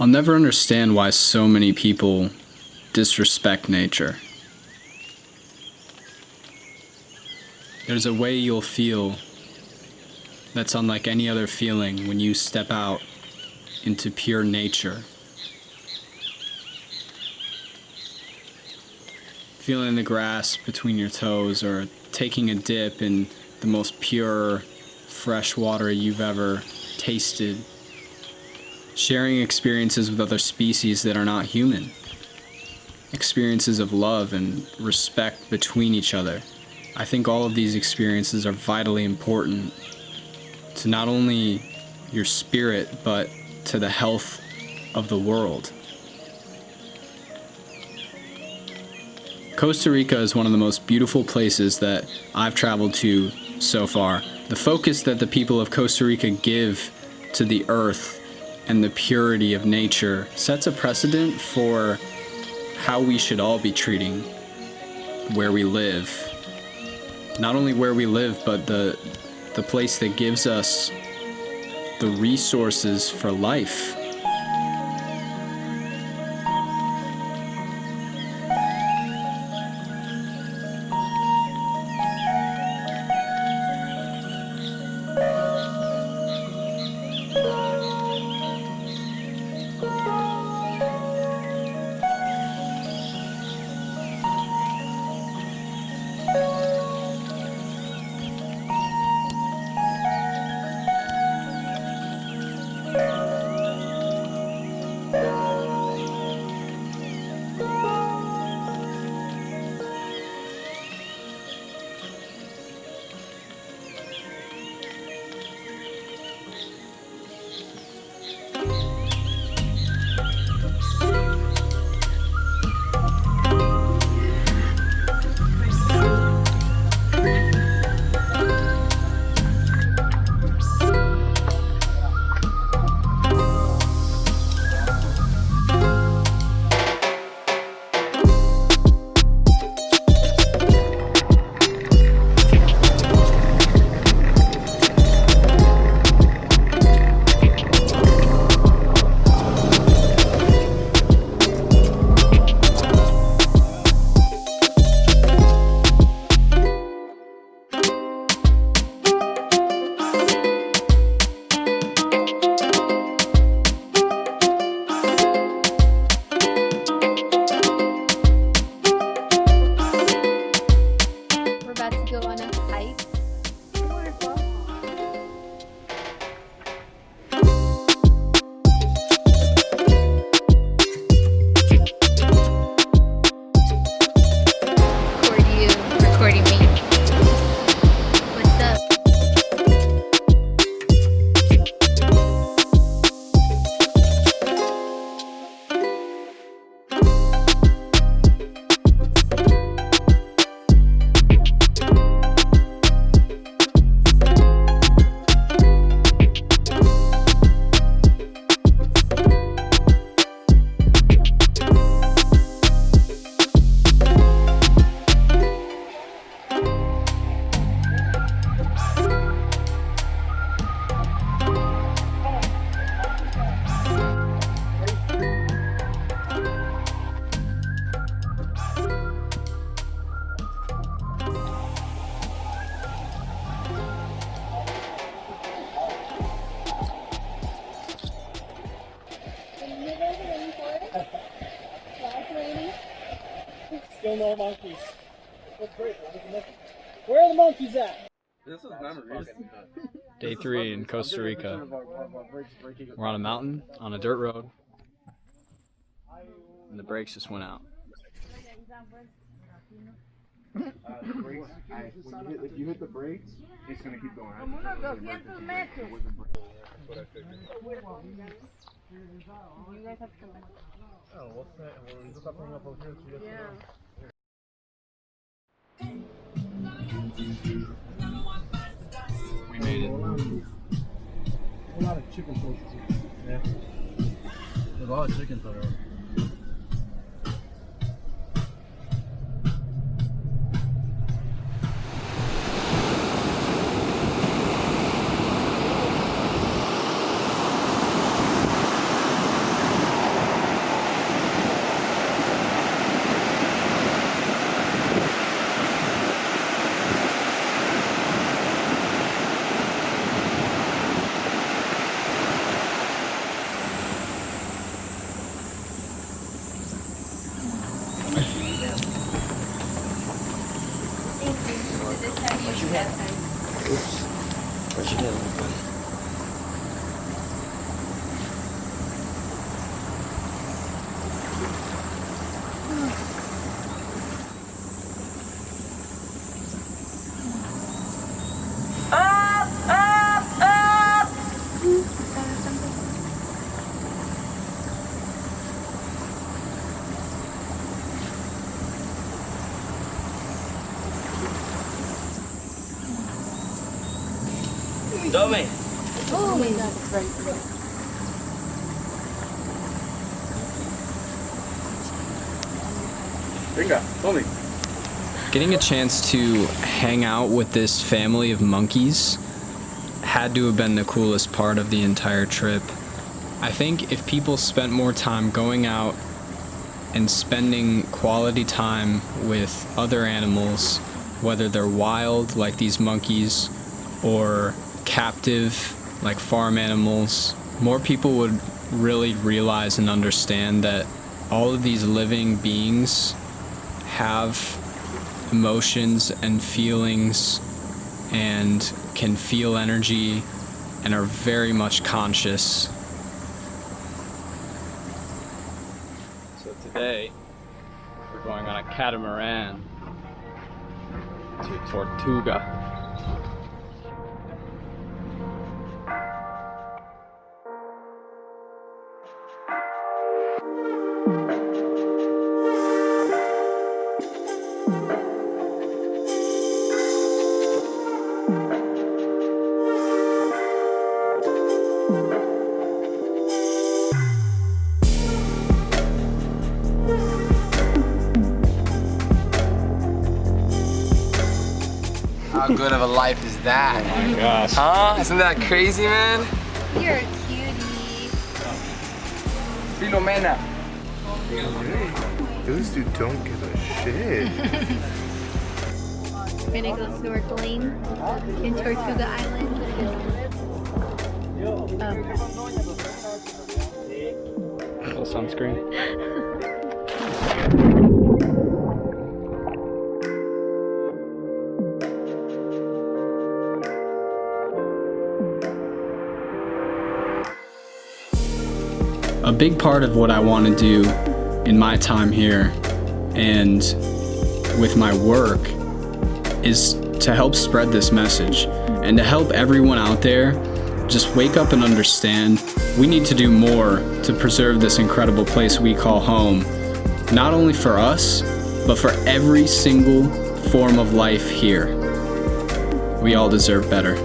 I'll never understand why so many people disrespect nature. There's a way you'll feel that's unlike any other feeling when you step out into pure nature. Feeling the grass between your toes or taking a dip in the most pure, fresh water you've ever tasted. Sharing experiences with other species that are not human. Experiences of love and respect between each other. I think all of these experiences are vitally important to not only your spirit, but to the health of the world. Costa Rica is one of the most beautiful places that I've traveled to so far. The focus that the people of Costa Rica give to the earth and the purity of nature sets a precedent for how we should all be treating where we live. Not only where we live, but the place that gives us the resources for life. Still no monkeys. That's great. Where are the monkeys at? This is memories. Day 3 in Costa Rica. We're on a mountain, on a dirt road, and the brakes just went out. If you hit the brakes, it's going to keep going. You guys have to come back. Oh, what's that? Yeah. We made it. A lot of chicken places. Yeah. There's a lot of chickens over there. Tome. Oh my god, it's right there. Venga, Tommy. Getting a chance to hang out with this family of monkeys had to have been the coolest part of the entire trip. I think if people spent more time going out and spending quality time with other animals, whether they're wild like these monkeys or captive like farm animals, more people would really realize and understand that all of these living beings have emotions and feelings and can feel energy and are very much conscious. So today we're going on a catamaran to Tortuga. How good of a life is that? Oh my gosh. Huh? Isn't that crazy, man? You're a cutie. Filomena. Those two don't give a shit. We're gonna go snorkeling in Tortuga Island. Little sunscreen. A big part of what I want to do in my time here and with my work is to help spread this message and to help everyone out there just wake up and understand we need to do more to preserve this incredible place we call home, not only for us, but for every single form of life here. We all deserve better.